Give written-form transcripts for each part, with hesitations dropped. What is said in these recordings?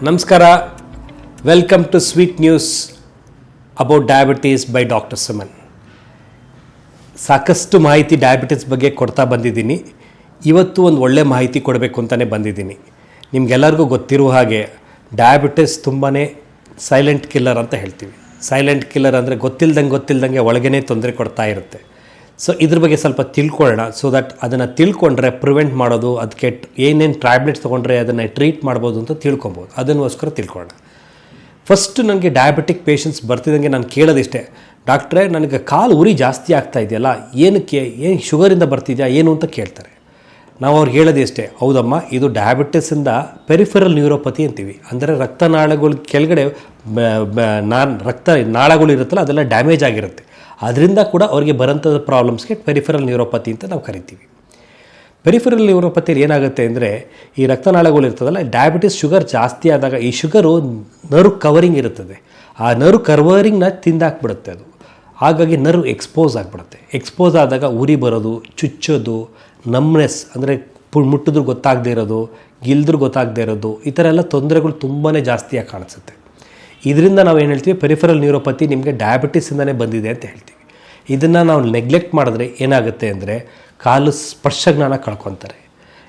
ನಮಸ್ಕಾರ, welcome to sweet news about diabetes by doctor Suman. ಸಾಕಷ್ಟು ಮಾಹಿತಿ ಡಯಾಬಿಟೀಸ್ ಬಗ್ಗೆ ಕೊಡ್ತಾ ಬಂದಿದ್ದೀನಿ. ಇವತ್ತು ಒಂದು ಒಳ್ಳೆ ಮಾಹಿತಿ ಕೊಡಬೇಕು ಅಂತಲೇ ಬಂದಿದ್ದೀನಿ. ನಿಮಗೆಲ್ಲರಿಗೂ ಗೊತ್ತಿರುವ ಹಾಗೆ ಡಯಾಬಿಟಿಸ್ ತುಂಬಾ ಸೈಲೆಂಟ್ ಕಿಲ್ಲರ್ ಅಂತ ಹೇಳ್ತೀವಿ. ಸೈಲೆಂಟ್ ಕಿಲ್ಲರ್ ಅಂದರೆ ಗೊತ್ತಿಲ್ದಂಗೆ ಒಳಗೇ ತೊಂದರೆ ಕೊಡ್ತಾ ಇರುತ್ತೆ. ಸೊ ಇದ್ರ ಬಗ್ಗೆ ಸ್ವಲ್ಪ ತಿಳ್ಕೊಳ್ಳೋಣ. ಸೊ ದಟ್ ಅದನ್ನು ತಿಳ್ಕೊಂಡ್ರೆ ಪ್ರಿವೆಂಟ್ ಮಾಡೋದು, ಅದಕ್ಕೆ ಏನೇನು ಟ್ಯಾಬ್ಲೆಟ್ಸ್ ತೊಗೊಂಡ್ರೆ ಅದನ್ನು ಟ್ರೀಟ್ ಮಾಡ್ಬೋದು ಅಂತ ತಿಳ್ಕೊಬೋದು. ಅದಕ್ಕೋಸ್ಕರ ತಿಳ್ಕೊಳ್ಳೋಣ. ಫಸ್ಟ್ ನನಗೆ ಡಯಾಬಿಟಿಕ್ ಪೇಷಂಟ್ಸ್ ಬರ್ತಿದ್ದಂಗೆ ನಾನು ಕೇಳೋದಿಷ್ಟೇ, ಡಾಕ್ಟ್ರೇ ನನಗೆ ಕಾಲು ಉರಿ ಜಾಸ್ತಿ ಆಗ್ತಾ ಇದೆಯಲ್ಲ, ಏನಕ್ಕೆ, ಏನು ಶುಗರಿಂದ ಬರ್ತಿದೆಯಾ ಏನು ಅಂತ ಕೇಳ್ತಾರೆ. ನಾವು ಅವ್ರಿಗೆ ಹೇಳೋದಿಷ್ಟೇ, ಹೌದಮ್ಮ ಇದು ಡಯಾಬಿಟಿಸಿಂದ ಪೆರಿಫೆರಲ್ ನ್ಯೂರೋಪತಿ ಅಂತೀವಿ. ಅಂದರೆ ರಕ್ತನಾಳಗಳ ಕೆಳಗಡೆ ರಕ್ತ ನಾಳಗಳು ಇರುತ್ತಲ್ಲ ಅದೆಲ್ಲ ಡ್ಯಾಮೇಜ್ ಆಗಿರುತ್ತೆ. ಅದರಿಂದ ಕೂಡ ಅವ್ರಿಗೆ ಬರೋಂಥದ್ದು ಪ್ರಾಬ್ಲಮ್ಸ್ಗೆ ಪೆರಿಫೆರಲ್ ನ್ಯೂರೋಪತಿ ಅಂತ ನಾವು ಕರಿತೀವಿ. ಪೆರಿಫೆರಲ್ ನ್ಯೂರೋಪತಿಯಲ್ಲಿ ಏನಾಗುತ್ತೆ ಅಂದರೆ, ಈ ರಕ್ತನಾಳಗಳು ಇರ್ತದಲ್ಲ, ಡಯಾಬಿಟಿಸ್ ಶುಗರ್ ಜಾಸ್ತಿ ಆದಾಗ ಈ ಶುಗರು ನರ್ವ್ ಕವರಿಂಗ್ ಇರುತ್ತದೆ, ಆ ನರ್ವ್ ಕವರಿಂಗ್ನ ತಿಂದಾಕ್ಬಿಡುತ್ತೆ ಅದು. ಹಾಗಾಗಿ ನರ್ವ್ ಎಕ್ಸ್ಪೋಸ್ ಆಗಿಬಿಡುತ್ತೆ. ಎಕ್ಸ್ಪೋಸ್ ಆದಾಗ ಉರಿ ಬರೋದು, ಚುಚ್ಚೋದು, ನಮ್ನೆಸ್ ಅಂದರೆ ಮುಟ್ಟಿದ್ರು ಗೊತ್ತಾಗದೇ ಇರೋದು, ಗಿಲ್ದ್ರು ಗೊತ್ತಾಗದೇ ಇರೋದು, ಈ ಥರ ಎಲ್ಲ ತೊಂದರೆಗಳು ತುಂಬಾ ಜಾಸ್ತಿಯಾಗಿ ಕಾಣಿಸುತ್ತೆ. ಇದರಿಂದ ನಾವು ಏನು ಹೇಳ್ತೀವಿ, ಪೆರಿಫೆರಲ್ ನ್ಯೂರೋಪತಿ ನಿಮಗೆ ಡಯಾಬಿಟಿಸಿಂದನೇ ಬಂದಿದೆ ಅಂತ ಹೇಳ್ತೀವಿ. ಇದನ್ನು ನಾವು ನೆಗ್ಲೆಕ್ಟ್ ಮಾಡಿದ್ರೆ ಏನಾಗುತ್ತೆ ಅಂದರೆ, ಕಾಲು ಸ್ಪರ್ಶಜ್ಞಾನ ಕಳ್ಕೊತಾರೆ.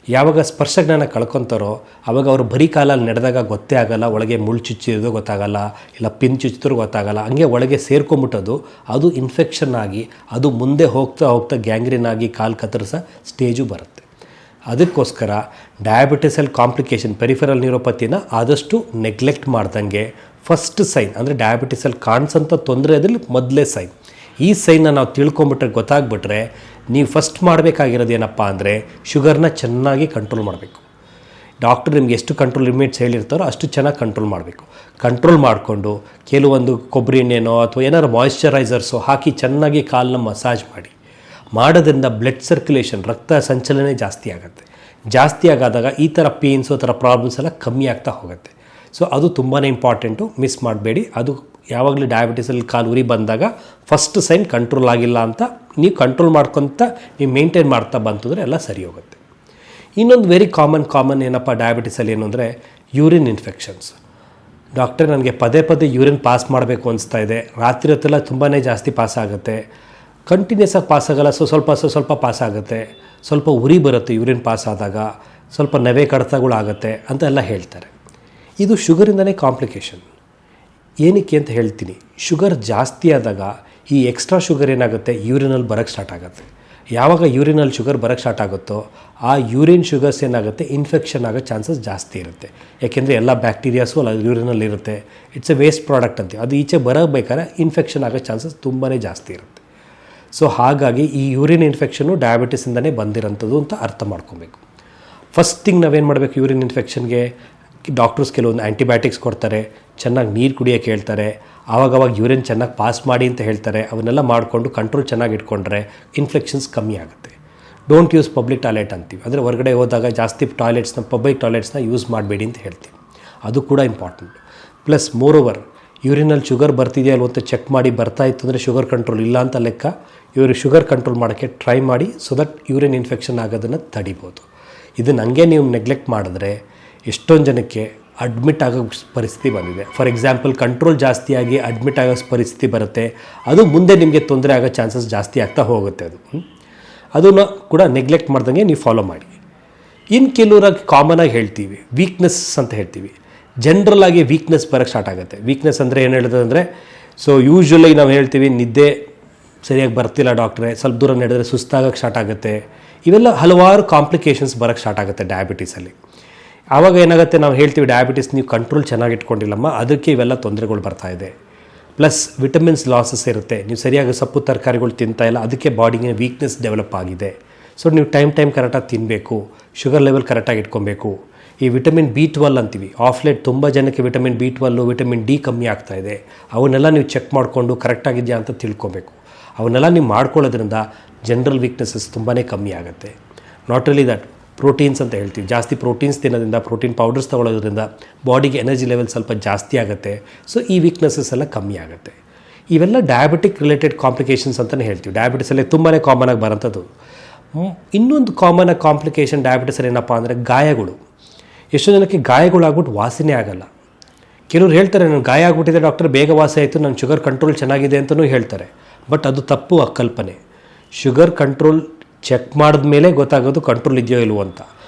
ಯಾವಾಗ ಸ್ಪರ್ಶಜ್ಞಾನ ಕಳ್ಕೊತಾರೋ ಆವಾಗ ಅವರು ಬರೀ ಕಾಲಲ್ಲಿ ನಡೆದಾಗ ಗೊತ್ತೇ ಆಗೋಲ್ಲ, ಒಳಗೆ ಮುಳ್ಳು ಚುಚ್ಚಿರೋದು ಗೊತ್ತಾಗಲ್ಲ, ಇಲ್ಲ ಪಿನ್ ಚುಚ್ಚಿದ್ರು ಗೊತ್ತಾಗಲ್ಲ, ಹಂಗೆ ಒಳಗೆ ಸೇರ್ಕೊಂಬಿಟ್ಟೋದು, ಅದು ಇನ್ಫೆಕ್ಷನ್ ಆಗಿ ಅದು ಮುಂದೆ ಹೋಗ್ತಾ ಗ್ಯಾಂಗ್ರೀನ್ ಆಗಿ ಕಾಲು ಕತ್ತರಿಸೋ ಸ್ಟೇಜು ಬರುತ್ತೆ. ಅದಕ್ಕೋಸ್ಕರ ಡಯಾಬಿಟಿಸಲ್ಲಿ ಕಾಂಪ್ಲಿಕೇಶನ್ ಪೆರಿಫೆರಲ್ ನ್ಯೂರೋಪತಿನ ಆದಷ್ಟು ನೆಗ್ಲೆಕ್ಟ್ ಮಾಡ್ದಂಗೆ ಫಸ್ಟ್ ಸೈನ್ ಅಂದರೆ ಡಯಾಬಿಟಿಸಲ್ಲಿ ಕಾಣಿಸೋಂಥ ತೊಂದರೆ ಅದರಲ್ಲಿ ಮೊದಲೇ ಸೈನ್. ಈ ಸೈನ್ನ ನಾವು ತಿಳ್ಕೊಂಬಿಟ್ರೆ ಗೊತ್ತಾಗ್ಬಿಟ್ರೆ ನೀವು ಫಸ್ಟ್ ಮಾಡಬೇಕಾಗಿರೋದು ಏನಪ್ಪ ಅಂದರೆ ಶುಗರ್ನ ಚೆನ್ನಾಗಿ ಕಂಟ್ರೋಲ್ ಮಾಡಬೇಕು. ಡಾಕ್ಟ್ರು ನಿಮ್ಗೆ ಎಷ್ಟು ಕಂಟ್ರೋಲ್ ಲಿಮಿಟ್ಸ್ ಹೇಳಿರ್ತಾರೋ ಅಷ್ಟು ಚೆನ್ನಾಗಿ ಕಂಟ್ರೋಲ್ ಮಾಡಬೇಕು. ಕಂಟ್ರೋಲ್ ಮಾಡಿಕೊಂಡು ಕೆಲವೊಂದು ಕೊಬ್ಬರಿ ಎಣ್ಣೆನೋ ಅಥವಾ ಏನಾದ್ರು ಮಾಯಿಶ್ಚರೈಸರ್ಸೋ ಹಾಕಿ ಚೆನ್ನಾಗಿ ಕಾಲನ್ನ ಮಸಾಜ್ ಮಾಡೋದ್ರಿಂದ ಬ್ಲಡ್ ಸರ್ಕ್ಯುಲೇಷನ್, ರಕ್ತ ಸಂಚಲನೆ ಜಾಸ್ತಿ ಆಗುತ್ತೆ. ಜಾಸ್ತಿ ಆಗಾದಾಗ ಈ ಥರ ಪೇನ್ಸು, ಥರ ಪ್ರಾಬ್ಲಮ್ಸ್ ಎಲ್ಲ ಕಮ್ಮಿ ಆಗ್ತಾ ಹೋಗುತ್ತೆ. ಸೊ ಅದು ತುಂಬಾ ಇಂಪಾರ್ಟೆಂಟು, ಮಿಸ್ ಮಾಡಬೇಡಿ. ಅದು ಯಾವಾಗಲೂ ಡಯಾಬಿಟಿಸಲ್ಲಿ ಕಾಲು ಉರಿ ಬಂದಾಗ ಫಸ್ಟ್ ಸೈನ್ ಕಂಟ್ರೋಲ್ ಆಗಿಲ್ಲ ಅಂತ ನೀವು ಕಂಟ್ರೋಲ್ ಮಾಡ್ಕೊತ ನೀವು ಮೇಂಟೈನ್ ಮಾಡ್ತಾ ಬಂತಂದರೆ ಎಲ್ಲ ಸರಿ ಹೋಗುತ್ತೆ. ಇನ್ನೊಂದು ವೆರಿ ಕಾಮನ್ ಏನಪ್ಪ ಡಯಾಬಿಟಿಸಲ್ಲಿ ಏನು ಅಂದರೆ ಯೂರಿನ್ ಇನ್ಫೆಕ್ಷನ್ಸ್. ಡಾಕ್ಟರ್ ನನಗೆ ಪದೇ ಯೂರಿನ್ ಪಾಸ್ ಮಾಡಬೇಕು ಅನಿಸ್ತಾ ಇದೆ, ರಾತ್ರಿ ಹೊತ್ತೆಲ್ಲ ತುಂಬಾ ಜಾಸ್ತಿ ಪಾಸ್ ಆಗುತ್ತೆ, ಕಂಟಿನ್ಯೂಸ್ ಆಗಿ ಪಾಸ್ ಆಗೋಲ್ಲ, ಸ್ವಲ್ಪ ಪಾಸ್ ಆಗುತ್ತೆ, ಸ್ವಲ್ಪ ಉರಿ ಬರುತ್ತೆ ಯೂರಿನ್ ಪಾಸ್ ಆದಾಗ, ಸ್ವಲ್ಪ ನವೆ ಕಡಿತಗಳು ಆಗುತ್ತೆ ಅಂತ ಎಲ್ಲ ಹೇಳ್ತಾರೆ. ಇದು ಶುಗರಿಂದನೇ ಕಾಂಪ್ಲಿಕೇಶನ್. ಏನಕ್ಕೆ ಅಂತ ಹೇಳ್ತೀನಿ. ಶುಗರ್ ಜಾಸ್ತಿ ಆದಾಗ ಈ ಎಕ್ಸ್ಟ್ರಾ ಶುಗರ್ ಏನಾಗುತ್ತೆ, ಯೂರಿನಲ್ಲಿ ಬರೋಕ್ಕೆ ಸ್ಟಾರ್ಟ್ ಆಗುತ್ತೆ. ಯಾವಾಗ ಯೂರಿನಲ್ಲಿ ಶುಗರ್ ಬರೋಕ್ಕೆ ಸ್ಟಾರ್ಟ್ ಆಗುತ್ತೋ ಆ ಯೂರಿನ್ ಶುಗರ್ಸ್ ಏನಾಗುತ್ತೆ, ಇನ್ಫೆಕ್ಷನ್ ಆಗೋ ಚಾನ್ಸಸ್ ಜಾಸ್ತಿ ಇರುತ್ತೆ. ಯಾಕೆಂದರೆ ಎಲ್ಲ ಬ್ಯಾಕ್ಟೀರಿಯಾಸು ಅಲ್ಲ ಯೂರಿನಲ್ಲಿ ಇರುತ್ತೆ. ಇಟ್ಸ್ ಎ ವೇಸ್ಟ್ ಪ್ರಾಡಕ್ಟ್ ಅಂತೀವಿ. ಅದು ಈಚೆ ಬರಬೇಕಾದ್ರೆ ಇನ್ಫೆಕ್ಷನ್ ಆಗೋ ಚಾನ್ಸಸ್ ತುಂಬಾ ಜಾಸ್ತಿ ಇರುತ್ತೆ. ಸೊ ಹಾಗಾಗಿ ಈ ಯೂರಿನ್ ಇನ್ಫೆಕ್ಷನ್ನು ಡಯಾಬಿಟಿಸಿಂದನೇ ಬಂದಿರೋಂಥದ್ದು ಅಂತ ಅರ್ಥ ಮಾಡ್ಕೊಬೇಕು. ಫಸ್ಟ್ ಥಿಂಗ್ ನಾವೇನು ಮಾಡಬೇಕು, ಯೂರಿನ್ ಇನ್ಫೆಕ್ಷನ್ಗೆ ಡಾಕ್ಟರ್ಸ್ ಕೆಲವೊಂದು ಆ್ಯಂಟಿಬಯೋಟಿಕ್ಸ್ ಕೊಡ್ತಾರೆ, ಚೆನ್ನಾಗಿ ನೀರು ಕುಡಿಯೋಕ್ಕೆ ಹೇಳ್ತಾರೆ, ಆವಾಗವಾಗ ಯೂರಿನ್ ಚೆನ್ನಾಗಿ ಪಾಸ್ ಮಾಡಿ ಅಂತ ಹೇಳ್ತಾರೆ. ಅವನ್ನೆಲ್ಲ ಮಾಡಿಕೊಂಡು ಕಂಟ್ರೋಲ್ ಚೆನ್ನಾಗಿ ಇಟ್ಕೊಂಡ್ರೆ ಇನ್ಫೆಕ್ಷನ್ಸ್ ಕಮ್ಮಿ ಆಗುತ್ತೆ. ಡೋಂಟ್ ಯೂಸ್ ಪಬ್ಲಿಕ್ ಟಾಯ್ಲೆಟ್ ಅಂತೀವಿ. ಅಂದರೆ ಹೊರಗಡೆ ಹೋದಾಗ ಜಾಸ್ತಿ ಪಬ್ಲಿಕ್ ಟಾಯ್ಲೆಟ್ಸ್ನ ಯೂಸ್ ಮಾಡಬೇಡಿ ಅಂತ ಹೇಳ್ತೀವಿ. ಅದು ಕೂಡ ಇಂಪಾರ್ಟೆಂಟ್. ಪ್ಲಸ್ ಮೋರೋವರ್ ಯೂರಿನಲ್ಲಿ ಶುಗರ್ ಬರ್ತಿದೆಯಾ ಅಲ್ವ ಅಂತ ಚೆಕ್ ಮಾಡಿ, ಬರ್ತಾ ಇತ್ತು ಅಂದರೆ ಶುಗರ್ ಕಂಟ್ರೋಲ್ ಇಲ್ಲ ಅಂತ ಲೆಕ್ಕ. ಇವರು ಶುಗರ್ ಕಂಟ್ರೋಲ್ ಮಾಡೋಕ್ಕೆ ಟ್ರೈ ಮಾಡಿ, ಸೊ ದಟ್ ಯೂರಿನ್ ಇನ್ಫೆಕ್ಷನ್ ಆಗೋದನ್ನು ತಡಿಬೋದು. ಇದನ್ನು ಹಂಗೆ ನೀವು ನೆಗ್ಲೆಕ್ಟ್ ಮಾಡಿದ್ರೆ ಎಷ್ಟೊಂದು ಜನಕ್ಕೆ ಅಡ್ಮಿಟ್ ಆಗೋ ಪರಿಸ್ಥಿತಿ ಬಂದಿದೆ. ಫಾರ್ ಎಕ್ಸಾಂಪಲ್ ಕಂಟ್ರೋಲ್ ಜಾಸ್ತಿಯಾಗಿ ಅಡ್ಮಿಟ್ ಆಗೋ ಪರಿಸ್ಥಿತಿ ಬರುತ್ತೆ. ಅದು ಮುಂದೆ ನಿಮಗೆ ತೊಂದರೆ ಆಗೋ ಚಾನ್ಸಸ್ ಜಾಸ್ತಿ ಆಗ್ತಾ ಹೋಗುತ್ತೆ. ಅದನ್ನು ಕೂಡ ನೆಗ್ಲೆಕ್ಟ್ ಮಾಡ್ದಂಗೆ ನೀವು ಫಾಲೋ ಮಾಡಿ. ಇನ್ನು ಕೆಲವರಾಗಿ ಕಾಮನಾಗಿ ಹೇಳ್ತೀವಿ ವೀಕ್ನೆಸ್ ಅಂತ ಹೇಳ್ತೀವಿ. ಜನ್ರಲ್ ಆಗಿ ವೀಕ್ನೆಸ್ ಬರೋಕ್ಕೆ ಸ್ಟಾರ್ಟ್ ಆಗುತ್ತೆ. ವೀಕ್ನೆಸ್ ಅಂದರೆ ಏನು ಹೇಳೋದಂದರೆ, ಸೊ ಯೂಶ್ವಲಾಗಿ ನಾವು ಹೇಳ್ತೀವಿ ನಿದ್ದೆ ಸರಿಯಾಗಿ ಬರ್ತಿಲ್ಲ ಡಾಕ್ಟ್ರೆ, ಸ್ವಲ್ಪ ದೂರ ನಡೆದರೆ ಸುಸ್ತಾಗೋಕ್ಕೆ ಸ್ಟಾರ್ಟ್ ಆಗುತ್ತೆ. ಇವೆಲ್ಲ ಹಲವಾರು ಕಾಂಪ್ಲಿಕೇಶನ್ಸ್ ಬರೋಕ್ಕೆ ಸ್ಟಾರ್ಟ್ ಆಗುತ್ತೆ ಡಯಾಬಿಟೀಸಲ್ಲಿ. ಆವಾಗ ಏನಾಗುತ್ತೆ, ನಾವು ಹೇಳ್ತೀವಿ ಡಯಾಬಿಟಿಸ್ ನೀವು ಕಂಟ್ರೋಲ್ ಚೆನ್ನಾಗಿ ಇಟ್ಕೊಂಡಿಲ್ಲಮ್ಮ, ಅದಕ್ಕೆ ಇವೆಲ್ಲ ತೊಂದರೆಗಳು ಬರ್ತಾಯಿದೆ. ಪ್ಲಸ್ ವಿಟಮಿನ್ಸ್ ಲಾಸಸ್ ಇರುತ್ತೆ, ನೀವು ಸರಿಯಾಗಿ ಸೊಪ್ಪು ತರಕಾರಿಗಳು ತಿಂತಾ ಇಲ್ಲ, ಅದಕ್ಕೆ ಬಾಡಿಗೆ ವೀಕ್ನೆಸ್ ಡೆವಲಪ್ ಆಗಿದೆ. ಸೊ ನೀವು ಟೈಮ್ ಕರೆಕ್ಟಾಗಿ ತಿನ್ನಬೇಕು, ಶುಗರ್ ಲೆವೆಲ್ ಕರೆಕ್ಟಾಗಿ ಇಟ್ಕೊಬೇಕು. ಈ ವಿಟಮಿನ್ B12 ಅಂತೀವಿ, ಆಫ್ ಲೇಟ್ ತುಂಬ ಜನಕ್ಕೆ ವಿಟಮಿನ್ B12, ವಿಟಮಿನ್ D ಕಮ್ಮಿ ಆಗ್ತಾಯಿದೆ. ಅವನ್ನೆಲ್ಲ ನೀವು ಚೆಕ್ ಮಾಡಿಕೊಂಡು ಕರೆಕ್ಟಾಗಿದೆಯಾ ಅಂತ ತಿಳ್ಕೊಬೇಕು. ಅವನ್ನೆಲ್ಲ ನೀವು ಮಾಡ್ಕೊಳ್ಳೋದ್ರಿಂದ ಜನರಲ್ ವೀಕ್ನೆಸಸ್ ತುಂಬಾ ಕಮ್ಮಿ ಆಗುತ್ತೆ. ನಾಟ್ ಓನ್ಲಿ ದಟ್, ಪ್ರೋಟೀನ್ಸ್ ಅಂತ ಹೇಳ್ತೀವಿ. ಜಾಸ್ತಿ ಪ್ರೋಟೀನ್ಸ್ ತಿನ್ನೋದ್ರಿಂದ, ಪ್ರೋಟೀನ್ ಪೌಡರ್ಸ್ ತೊಗೊಳ್ಳೋದ್ರಿಂದ ಬಾಡಿಗೆ ಎನರ್ಜಿ ಲೆವೆಲ್ ಸ್ವಲ್ಪ ಜಾಸ್ತಿ ಆಗುತ್ತೆ. ಸೊ ಈ ವೀಕ್ನೆಸಸ್ ಎಲ್ಲ ಕಮ್ಮಿ ಆಗುತ್ತೆ. ಇವೆಲ್ಲ ಡಯಾಬಿಟಿಕ್ ರಿಲೇಟೆಡ್ ಕಾಂಪ್ಲಿಕೇಶನ್ಸ್ ಅಂತಲೇ ಹೇಳ್ತೀವಿ. ಡಯಾಬಿಟಿಸಲ್ಲಿ ತುಂಬಾ ಕಾಮನಾಗಿ ಬರೋಂಥದ್ದು. ಇನ್ನೊಂದು ಕಾಮನಾಗಿ ಕಾಂಪ್ಲಿಕೇಶನ್ ಡಯಾಬಿಟಿಸಲ್ಲಿ ಏನಪ್ಪ ಅಂದರೆ ಗಾಯಗಳು. ಎಷ್ಟೋ ಜನಕ್ಕೆ ಗಾಯಗಳಾಗ್ಬಿಟ್ಟು ವಾಸನೆ ಆಗಲ್ಲ. ಕೆಲವ್ರು ಹೇಳ್ತಾರೆ ನನಗೆ ಗಾಯ ಆಗಿಬಿಟ್ಟಿದೆ ಡಾಕ್ಟರ್, ಬೇಗ ವಾಸಿ ಆಯಿತು, ನನ್ನ ಶುಗರ್ ಕಂಟ್ರೋಲ್ ಚೆನ್ನಾಗಿದೆ ಅಂತಲೂ ಹೇಳ್ತಾರೆ. ಬಟ್ ಅದು ತಪ್ಪು ಕಲ್ಪನೆ. ಶುಗರ್ ಕಂಟ್ರೋಲ್ ಚೆಕ್ ಮಾಡಿದ ಮೇಲೆ ಗೊತ್ತಾಗೋದು ಕಂಟ್ರೋಲ್ ಇದೆಯೋ ಇಲ್ವೋ ಅಂತ.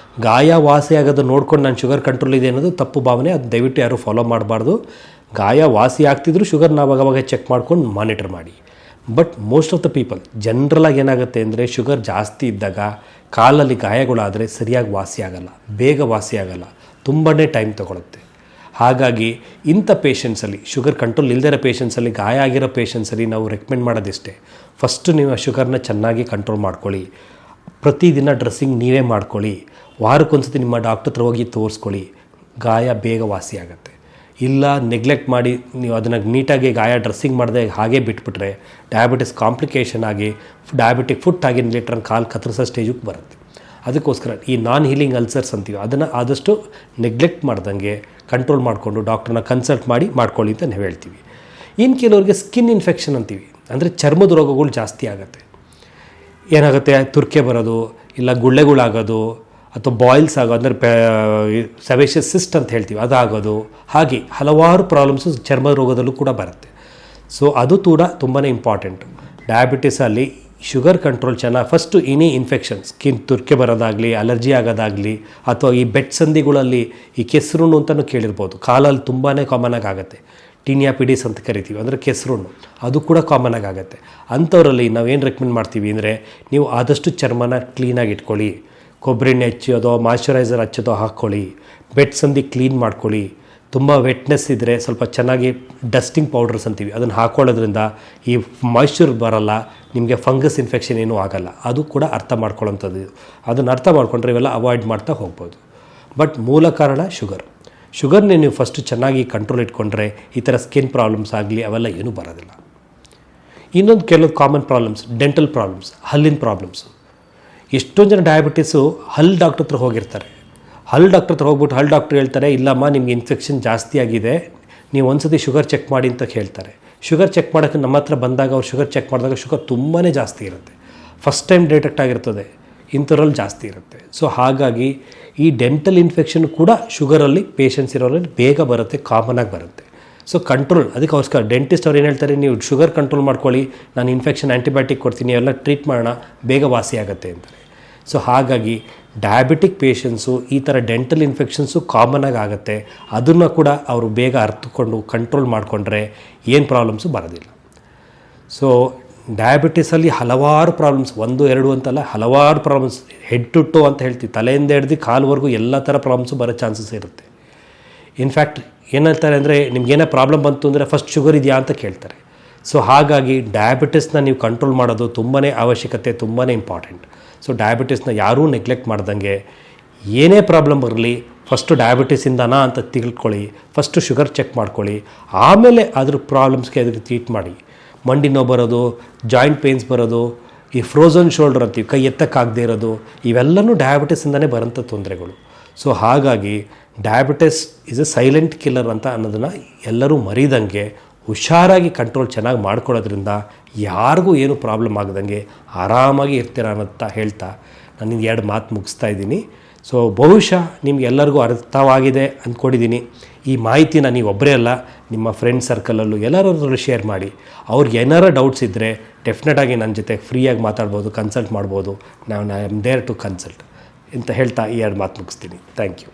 ಗಾಯ ವಾಸಿ ಆಗೋದು ನೋಡ್ಕೊಂಡು ನಾನು ಶುಗರ್ ಕಂಟ್ರೋಲ್ ಇದೆ ಅನ್ನೋದು ತಪ್ಪು ಭಾವನೆ. ಅದು ದಯವಿಟ್ಟು ಯಾರೂ ಫಾಲೋ ಮಾಡಬಾರ್ದು. ಗಾಯ ವಾಸಿ ಆಗ್ತಿದ್ರು ಶುಗರ್ ನಾವು ಅವಾಗ ಚೆಕ್ ಮಾಡ್ಕೊಂಡು ಮಾನಿಟರ್ ಮಾಡಿ. But most of the people ಜನರಲಾಗಿ ಏನಾಗುತ್ತೆ ಅಂದರೆ ಶುಗರ್ ಜಾಸ್ತಿ ಇದ್ದಾಗ ಕಾಲಲ್ಲಿ ಗಾಯಗಳಾದರೆ ಸರಿಯಾಗಿ ವಾಸಿ ಆಗಲ್ಲ, ಬೇಗ ವಾಸಿ ಆಗಲ್ಲ, ತುಂಬಾ ಟೈಮ್ ತೊಗೊಳುತ್ತೆ. ಹಾಗಾಗಿ ಇಂಥ ಪೇಷಂಟ್ಸಲ್ಲಿ, ಶುಗರ್ ಕಂಟ್ರೋಲ್ ಇಲ್ಲದಿರೋ ಪೇಷಂಟ್ಸಲ್ಲಿ, ಗಾಯ ಆಗಿರೋ ಪೇಷಂಟ್ಸಲ್ಲಿ ನಾವು ರೆಕಮೆಂಡ್ ಮಾಡೋದಿಷ್ಟೇ, ಫಸ್ಟು ನೀವು ಆ ಶುಗರ್ನ ಚೆನ್ನಾಗಿ ಕಂಟ್ರೋಲ್ ಮಾಡ್ಕೊಳ್ಳಿ. ಪ್ರತಿದಿನ ಡ್ರೆಸ್ಸಿಂಗ್ ನೀವೇ ಮಾಡ್ಕೊಳ್ಳಿ. ವಾರಕ್ಕೊಂದ್ಸತಿ ನಿಮ್ಮ ಡಾಕ್ಟರ್ ಹತ್ರ ಹೋಗಿ ತೋರಿಸ್ಕೊಳ್ಳಿ. ಗಾಯ ಬೇಗ ವಾಸಿ ಆಗುತ್ತೆ. ಇಲ್ಲ ನೆಗ್ಲೆಕ್ಟ್ ಮಾಡಿ ನೀವು ಅದನ್ನು ನೀಟಾಗಿ ಗಾಯ ಡ್ರೆಸ್ಸಿಂಗ್ ಮಾಡದೆ ಹಾಗೆ ಬಿಟ್ಬಿಟ್ರೆ ಡಯಾಬಿಟಿಸ್ ಕಾಂಪ್ಲಿಕೇಶನ್ ಆಗಿ ಡಯಾಬಿಟಿಕ್ ಫುಟ್ ಆಗಿ ಲೇಟ್ರನ್ ಕಾಲು ಕತ್ತರಿಸೋ ಸ್ಟೇಜಿಗೆ ಬರುತ್ತೆ. ಅದಕ್ಕೋಸ್ಕರ ಈ ನಾನ್ ಹೀಲಿಂಗ್ ಅಲ್ಸರ್ಸ್ ಅಂತೀವಿ, ಅದನ್ನು ಆದಷ್ಟು ನೆಗ್ಲೆಕ್ಟ್ ಮಾಡ್ದಂಗೆ ಕಂಟ್ರೋಲ್ ಮಾಡಿಕೊಂಡು ಡಾಕ್ಟ್ರನ್ನ ಕನ್ಸಲ್ಟ್ ಮಾಡಿ ಮಾಡ್ಕೊಳ್ಳಿ ಅಂತ ನಾವು ಹೇಳ್ತೀವಿ. ಇನ್ನು ಕೆಲವ್ರಿಗೆ ಸ್ಕಿನ್ ಇನ್ಫೆಕ್ಷನ್ ಅಂತೀವಿ, ಅಂದರೆ ಚರ್ಮದ ರೋಗಗಳು ಜಾಸ್ತಿ ಆಗುತ್ತೆ. ಏನಾಗುತ್ತೆ, ತುರ್ಕೆ ಬರೋದು, ಇಲ್ಲ ಗುಳ್ಳೆಗಳಾಗೋದು, ಅಥವಾ ಬಾಯ್ಲ್ಸ್ ಆಗೋದು, ಅಂದರೆ ಸವೇಷಿಯಸ್ ಸಿಸ್ಟ್ ಅಂತ ಹೇಳ್ತೀವಿ, ಅದಾಗೋದು. ಹಾಗೆ ಹಲವಾರು ಪ್ರಾಬ್ಲಮ್ಸು ಚರ್ಮದ ರೋಗದಲ್ಲೂ ಕೂಡ ಬರುತ್ತೆ. ಸೊ ಅದು ಕೂಡ ತುಂಬಾ ಇಂಪಾರ್ಟೆಂಟು. ಡಯಾಬಿಟಿಸಲ್ಲಿ ಶುಗರ್ ಕಂಟ್ರೋಲ್ ಚೆನ್ನಾಗಿ ಫಸ್ಟು ಎನಿ ಇನ್ಫೆಕ್ಷನ್, ಸ್ಕಿನ್ ತುರ್ಕೆ ಬರೋದಾಗಲಿ, ಅಲರ್ಜಿ ಆಗೋದಾಗಲಿ, ಅಥವಾ ಈ ಬೆಟ್ ಸಂಧಿಗಳಲ್ಲಿ ಈ ಕೆಸರುಣ್ಣು ಅಂತಲೂ ಕೇಳಿರ್ಬೋದು, ಕಾಲಲ್ಲಿ ತುಂಬಾ ಕಾಮನಾಗಿ ಆಗುತ್ತೆ. ಟೀನಿಯಾಪಿಡಿಸ್ ಅಂತ ಕರಿತೀವಿ, ಅಂದರೆ ಕೆಸರುಣ್ಣು, ಅದು ಕೂಡ ಕಾಮನಾಗಿ ಆಗುತ್ತೆ. ಅಂಥವರಲ್ಲಿ ನಾವೇನು ರೆಕಮೆಂಡ್ ಮಾಡ್ತೀವಿ ಅಂದರೆ ನೀವು ಆದಷ್ಟು ಚರ್ಮನ ಕ್ಲೀನಾಗಿ ಇಟ್ಕೊಳ್ಳಿ. ಕೊಬ್ಬರಿ ಎಣ್ಣೆ ಹಚ್ಚೋದೋ ಮಾಯ್ಶ್ಚರೈಸರ್ ಹಚ್ಚೋದೋ ಹಾಕ್ಕೊಳ್ಳಿ. ಬೆಟ್ ಸಂಧಿ ಕ್ಲೀನ್ ಮಾಡ್ಕೊಳ್ಳಿ. ತುಂಬ ವೆಟ್ನೆಸ್ ಇದ್ದರೆ ಸ್ವಲ್ಪ ಚೆನ್ನಾಗಿ ಡಸ್ಟಿಂಗ್ ಪೌಡರ್ಸ್ ಅಂತೀವಿ, ಅದನ್ನು ಹಾಕ್ಕೊಳ್ಳೋದ್ರಿಂದ ಈ ಮಾಯ್ಶ್ಚರ್ ಬರೋಲ್ಲ, ನಿಮಗೆ ಫಂಗಸ್ ಇನ್ಫೆಕ್ಷನ್ ಏನೂ ಆಗೋಲ್ಲ. ಅದು ಕೂಡ ಅರ್ಥ ಮಾಡ್ಕೊಳ್ಳೋಂಥದ್ದು. ಅದನ್ನು ಅರ್ಥ ಮಾಡ್ಕೊಂಡ್ರೆ ಇವೆಲ್ಲ ಅವಾಯ್ಡ್ ಮಾಡ್ತಾ ಹೋಗ್ಬೋದು. ಬಟ್ ಮೂಲ ಕಾರಣ ಶುಗರ್ನೇ ನೀವು ಫಸ್ಟು ಚೆನ್ನಾಗಿ ಕಂಟ್ರೋಲ್ ಇಟ್ಕೊಂಡ್ರೆ ಈ ಥರ ಸ್ಕಿನ್ ಪ್ರಾಬ್ಲಮ್ಸ್ ಆಗಲಿ ಅವೆಲ್ಲ ಏನೂ ಬರೋದಿಲ್ಲ. ಇನ್ನೊಂದು ಕೆಲವು ಕಾಮನ್ ಪ್ರಾಬ್ಲಮ್ಸ್, ಡೆಂಟಲ್ ಪ್ರಾಬ್ಲಮ್ಸ್, ಹಲ್ಲಿನ ಪ್ರಾಬ್ಲಮ್ಸು. ಎಷ್ಟೊಂದು ಜನ ಡಯಾಬಿಟಿಸು ಹಲ್ಲು ಡಾಕ್ಟ್ರ್ ಹತ್ರ ಹೋಗಿರ್ತಾರೆ. ಹಲ್ಲು ಡಾಕ್ಟ್ರ್ ಹತ್ರ ಹೋಗ್ಬಿಟ್ಟು ಹಲ್ಲು ಡಾಕ್ಟ್ರ್ ಹೇಳ್ತಾರೆ, ಇಲ್ಲಮ್ಮ ನಿಮಗೆ ಇನ್ಫೆಕ್ಷನ್ ಜಾಸ್ತಿ ಆಗಿದೆ, ನೀವು ಒಂದ್ಸತಿ ಶುಗರ್ ಚೆಕ್ ಮಾಡಿ ಅಂತ ಹೇಳ್ತಾರೆ. ಶುಗರ್ ಚೆಕ್ ಮಾಡೋಕ್ಕೆ ನಮ್ಮ ಹತ್ರ ಬಂದಾಗ ಅವ್ರು ಶುಗರ್ ಚೆಕ್ ಮಾಡಿದಾಗ ಶುಗರ್ ತುಂಬಾ ಜಾಸ್ತಿ ಇರುತ್ತೆ. ಫಸ್ಟ್ ಟೈಮ್ ಡಿಟೆಕ್ಟ್ ಆಗಿರ್ತದೆ, ಇಂಥವ್ರಲ್ಲಿ ಜಾಸ್ತಿ ಇರುತ್ತೆ. ಸೊ ಹಾಗಾಗಿ ಈ ಡೆಂಟಲ್ ಇನ್ಫೆಕ್ಷನ್ ಕೂಡ ಶುಗರಲ್ಲಿ ಪೇಷಂಟ್ಸ್ ಇರೋರಲ್ಲಿ ಬೇಗ ಬರುತ್ತೆ, ಕಾಮನಾಗಿ ಬರುತ್ತೆ. ಸೊ ಕಂಟ್ರೋಲ್, ಅದಕ್ಕೋಸ್ಕರ ಡೆಂಟಿಸ್ಟ್ ಅವ್ರು ಏನು ಹೇಳ್ತಾರೆ, ನೀವು ಶುಗರ್ ಕಂಟ್ರೋಲ್ ಮಾಡ್ಕೊಳ್ಳಿ, ನಾನು ಇನ್ಫೆಕ್ಷನ್ ಆ್ಯಂಟಿಬಯೋಟಿಕ್ ಕೊಡ್ತೀನಿ, ಎಲ್ಲ ಟ್ರೀಟ್ ಮಾಡೋಣ, ಬೇಗ ವಾಸಿ ಆಗುತ್ತೆ ಅಂತಾರೆ. ಸೊ ಹಾಗಾಗಿ ಡಯಾಬಿಟಿಕ್ ಪೇಷಂಟ್ಸು ಈ ಥರ ಡೆಂಟಲ್ ಇನ್ಫೆಕ್ಷನ್ಸು ಕಾಮನಾಗಿ ಆಗುತ್ತೆ. ಅದನ್ನು ಕೂಡ ಅವರು ಬೇಗ ಅರ್ಥಕೊಂಡು ಕಂಟ್ರೋಲ್ ಮಾಡಿಕೊಂಡ್ರೆ ಏನು ಪ್ರಾಬ್ಲಮ್ಸು ಬರೋದಿಲ್ಲ. ಸೊ ಡಯಾಬಿಟಿಸಲ್ಲಿ ಹಲವಾರು ಪ್ರಾಬ್ಲಮ್ಸ್, 1-2 ಅಂತಲ್ಲ, ಹಲವಾರು ಪ್ರಾಬ್ಲಮ್ಸ್, ಹೆಡ್ ಟು ಟೋ ಅಂತ ಹೇಳ್ತೀವಿ, ತಲೆಯಿಂದ ಹಿಡ್ದು ಕಾಲ್ವರೆಗೂ ಎಲ್ಲ ಥರ ಪ್ರಾಬ್ಲಮ್ಸು ಬರೋ ಚಾನ್ಸಸ್ ಇರುತ್ತೆ. ಇನ್ಫ್ಯಾಕ್ಟ್ ಏನು ಹೇಳ್ತಾರೆ ಅಂದರೆ, ನಿಮ್ಗೇನೇ ಪ್ರಾಬ್ಲಮ್ ಬಂತು ಅಂದರೆ ಫಸ್ಟ್ ಶುಗರ್ ಇದೆಯಾ ಅಂತ ಕೇಳ್ತಾರೆ. ಸೊ ಹಾಗಾಗಿ ಡಯಾಬಿಟಿಸ್ನ ನೀವು ಕಂಟ್ರೋಲ್ ಮಾಡೋದು ತುಂಬಾ ಅವಶ್ಯಕತೆ, ತುಂಬಾ ಇಂಪಾರ್ಟೆಂಟ್. ಸೊ ಡಯಾಬಿಟಿಸ್ನ ಯಾರೂ ನೆಗ್ಲೆಕ್ಟ್ ಮಾಡ್ದಂಗೆ, ಏನೇ ಪ್ರಾಬ್ಲಮ್ ಬರಲಿ ಫಸ್ಟು ಡಯಾಬಿಟಿಸಿಂದನಾ ಅಂತ ತಿಳ್ಕೊಳ್ಳಿ, ಫಸ್ಟು ಶುಗರ್ ಚೆಕ್ ಮಾಡ್ಕೊಳ್ಳಿ, ಆಮೇಲೆ ಅದ್ರ ಪ್ರಾಬ್ಲಮ್ಸ್ಗೆ ಅದಕ್ಕೆ ಟ್ರೀಟ್ ಮಾಡಿ. ಮಂಡಿ ನೋವು ಬರೋದು, ಜಾಯಿಂಟ್ ಪೇನ್ಸ್ ಬರೋದು, ಈ ಫ್ರೋಝನ್ ಶೋಲ್ಡರ್ ಅಂತೀವಿ, ಕೈ ಎತ್ತಕ್ಕಾಗದೇ ಇರೋದು, ಇವೆಲ್ಲವೂ ಡಯಾಬಿಟಿಸಿಂದನೇ ಬರೋಂಥ ತೊಂದರೆಗಳು. ಸೊ ಹಾಗಾಗಿ diabetes is A silent killer ಅಂತ ಅನ್ನೋದನ್ನು ಎಲ್ಲರೂ ಮರೀದಂಗೆ ಹುಷಾರಾಗಿ ಕಂಟ್ರೋಲ್ ಚೆನ್ನಾಗಿ ಮಾಡ್ಕೊಳ್ಳೋದ್ರಿಂದ ಯಾರಿಗೂ ಏನು ಪ್ರಾಬ್ಲಮ್ ಆಗದಂಗೆ ಆರಾಮಾಗಿ ಇರ್ತೀರ ಅಂತ ಹೇಳ್ತಾ ನಾನು 2 ಮಾತು ಮುಗಿಸ್ತಾ ಇದ್ದೀನಿ. ಸೊ ಬಹುಶಃ ನಿಮ್ಗೆಲ್ಲರಿಗೂ ಅರ್ಥವಾಗಿದೆ ಅಂದ್ಕೊಂಡಿದ್ದೀನಿ. ಈ ಮಾಹಿತಿನ ನೀವು ಒಬ್ಬರೇ ಅಲ್ಲ, ನಿಮ್ಮ ಫ್ರೆಂಡ್ ಸರ್ಕಲಲ್ಲೂ ಎಲ್ಲರೂ ಶೇರ್ ಮಾಡಿ. ಅವ್ರಿಗೆ ಏನಾರ ಡೌಟ್ಸ್ ಇದ್ದರೆ ಡೆಫಿನೆಟಾಗಿ ನನ್ನ ಜೊತೆ ಫ್ರೀಯಾಗಿ ಮಾತಾಡ್ಬೋದು, ಕನ್ಸಲ್ಟ್ ಮಾಡ್ಬೋದು. I am there to consult ಅಂತ ಹೇಳ್ತಾ ಈ 2 ಮಾತು ಮುಗಿಸ್ತೀನಿ. Thank you.